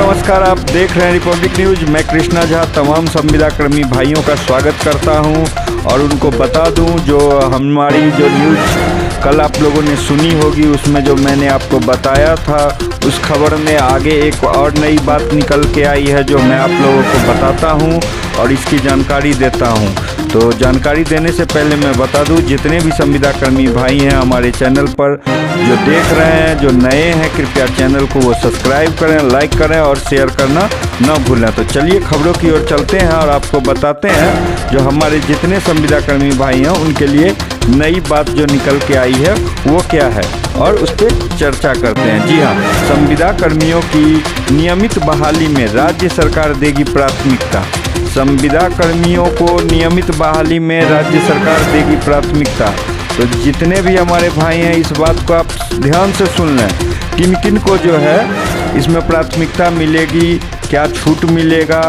नमस्कार, आप देख रहे हैं रिपब्लिक न्यूज। मैं कृष्णा झा तमाम संविदा कर्मी भाइयों का स्वागत करता हूं और उनको बता दूं जो हमारी जो न्यूज कल आप लोगों ने सुनी होगी, उसमें जो मैंने आपको बताया था उस खबर में आगे एक और नई बात निकल के आई है जो मैं आप लोगों को बताता हूं और इसकी जानकारी देता हूं। तो जानकारी देने से पहले मैं बता दूं, जितने भी संविदा कर्मी भाई हैं हमारे चैनल पर जो देख रहे हैं, जो नए हैं, कृपया चैनल को वो सब्सक्राइब करें, लाइक करें और शेयर करना न भूलें। तो चलिए खबरों की ओर चलते हैं और आपको बताते हैं जो हमारे जितने संविदा कर्मी भाई हैं उनके लिए नई बात जो निकल के आई है वो क्या है और उस पर चर्चा करते हैं। जी हाँ, संविदा कर्मियों की नियमित बहाली में राज्य सरकार देगी प्राथमिकता। संविदा कर्मियों को नियमित बहाली में राज्य सरकार देगी प्राथमिकता। तो जितने भी हमारे भाई हैं इस बात को आप ध्यान से सुन लें, किन किन को जो है इसमें प्राथमिकता मिलेगी, क्या छूट मिलेगा,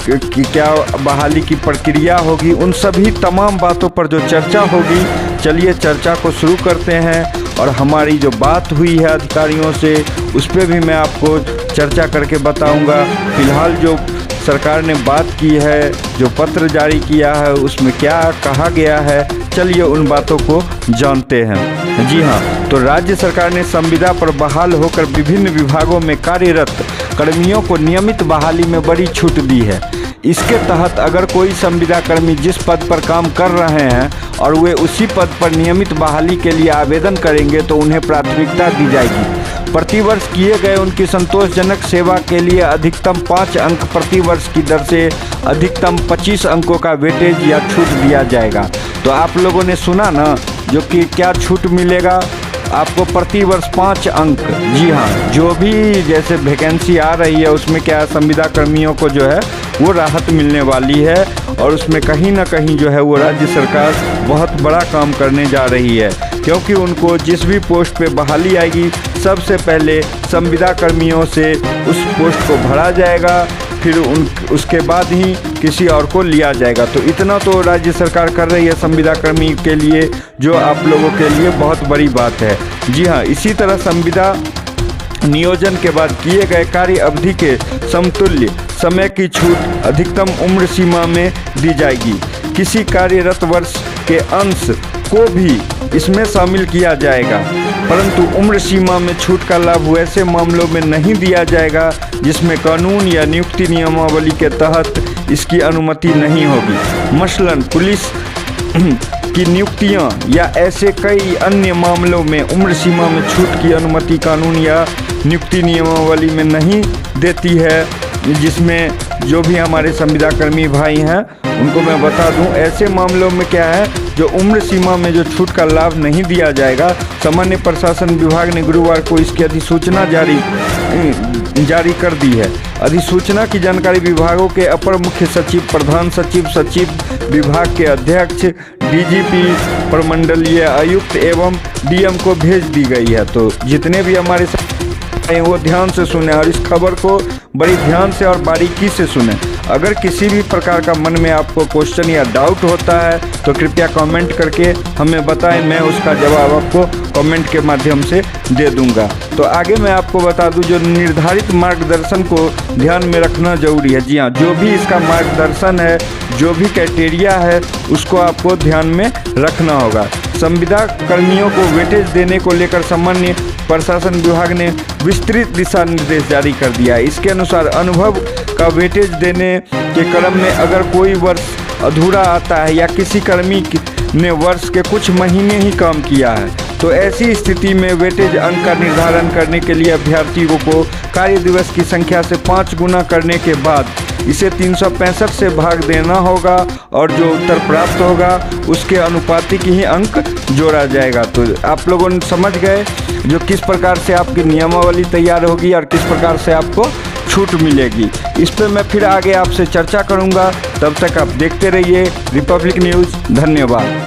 कि क्या बहाली की प्रक्रिया होगी, उन सभी तमाम बातों पर जो चर्चा होगी। चलिए चर्चा को शुरू करते हैं और हमारी जो बात हुई है अधिकारियों से उस पर भी मैं आपको चर्चा करके बताऊंगा। फिलहाल जो सरकार ने बात की है, जो पत्र जारी किया है, उसमें क्या कहा गया है, चलिए उन बातों को जानते हैं। जी हाँ, तो राज्य सरकार ने संविदा पर बहाल होकर विभिन्न विभागों में कार्यरत कर्मियों को नियमित बहाली में बड़ी छूट दी है। इसके तहत अगर कोई संविदा कर्मी जिस पद पर काम कर रहे हैं और वे उसी पद पर नियमित बहाली के लिए आवेदन करेंगे तो उन्हें प्राथमिकता दी जाएगी। प्रतिवर्ष किए गए उनकी संतोषजनक सेवा के लिए अधिकतम 5 अंक प्रतिवर्ष की दर से अधिकतम 25 अंकों का वेटेज या छूट दिया जाएगा। तो आप लोगों ने सुना ना जो कि क्या छूट मिलेगा आपको, प्रतिवर्ष 5 अंक। जी हाँ, जो भी जैसे वैकेंसी आ रही है उसमें क्या संविदा कर्मियों को जो है वो राहत मिलने वाली है और उसमें कहीं ना कहीं जो है वो राज्य सरकार बहुत बड़ा काम करने जा रही है, क्योंकि उनको जिस भी पोस्ट पे बहाली आएगी सबसे पहले संविदा कर्मियों से उस पोस्ट को भरा जाएगा, फिर उसके बाद ही किसी और को लिया जाएगा। तो इतना तो राज्य सरकार कर रही है संविदा कर्मी के लिए, जो आप लोगों के लिए बहुत बड़ी बात है। जी हाँ, इसी तरह संविदा नियोजन के बाद किए गए कार्य अवधि के समतुल्य समय की छूट अधिकतम उम्र सीमा में दी जाएगी। किसी कार्यरत वर्ष के अंश को भी इसमें शामिल किया जाएगा, परंतु उम्र सीमा में छूट का लाभ वैसे मामलों में नहीं दिया जाएगा जिसमें कानून या नियुक्ति नियमावली के तहत इसकी अनुमति नहीं होगी। मसलन पुलिस की नियुक्तियां या ऐसे कई अन्य मामलों में उम्र सीमा में छूट की अनुमति कानून या नियुक्ति नियमावली में नहीं देती है, जिसमें जो भी हमारे संविदा कर्मी भाई हैं उनको मैं बता दूं, ऐसे मामलों में क्या है जो उम्र सीमा में जो छूट का लाभ नहीं दिया जाएगा, सामान्य प्रशासन विभाग ने गुरुवार को इसकी अधिसूचना जारी कर दी है। अधिसूचना की जानकारी विभागों के अपर मुख्य सचिव, प्रधान सचिव, सचिव विभाग के अध्यक्ष, डीजीपी, प्रमंडलीय आयुक्त एवं डीएम को भेज दी गई है। तो जितने भी हमारे वो ध्यान से सुने और इस खबर को बड़ी ध्यान से और बारीकी से सुने। अगर किसी भी प्रकार का मन में आपको क्वेश्चन या डाउट होता है तो कृपया कमेंट करके हमें बताएं, मैं उसका जवाब आपको कमेंट के माध्यम से दे दूंगा। तो आगे मैं आपको बता दूं, जो निर्धारित मार्गदर्शन को ध्यान में रखना जरूरी है। जी हाँ, जो भी इसका मार्गदर्शन है, जो भी क्राइटेरिया है उसको आपको ध्यान में रखना होगा। संविदा कर्मियों को वेटेज देने को लेकर सामान्य प्रशासन विभाग ने विस्तृत दिशा निर्देश जारी कर दिया है। इसके अनुसार अनुभव का वेटेज देने के क्रम में अगर कोई वर्ष अधूरा आता है या किसी कर्मी ने वर्ष के कुछ महीने ही काम किया है तो ऐसी स्थिति में वेटेज अंक का निर्धारण करने के लिए अभ्यर्थियों को कार्य दिवस की संख्या से 5 गुना करने के बाद इसे 365 से भाग देना होगा और जो उत्तर प्राप्त होगा उसके अनुपातिक ही अंक जोड़ा जाएगा। तो आप लोगों ने समझ गए जो किस प्रकार से आपकी नियमावली तैयार होगी और किस प्रकार से आपको छूट मिलेगी। इस पर मैं फिर आगे आपसे चर्चा करूंगा। तब तक आप देखते रहिए रिपब्लिक न्यूज़। धन्यवाद।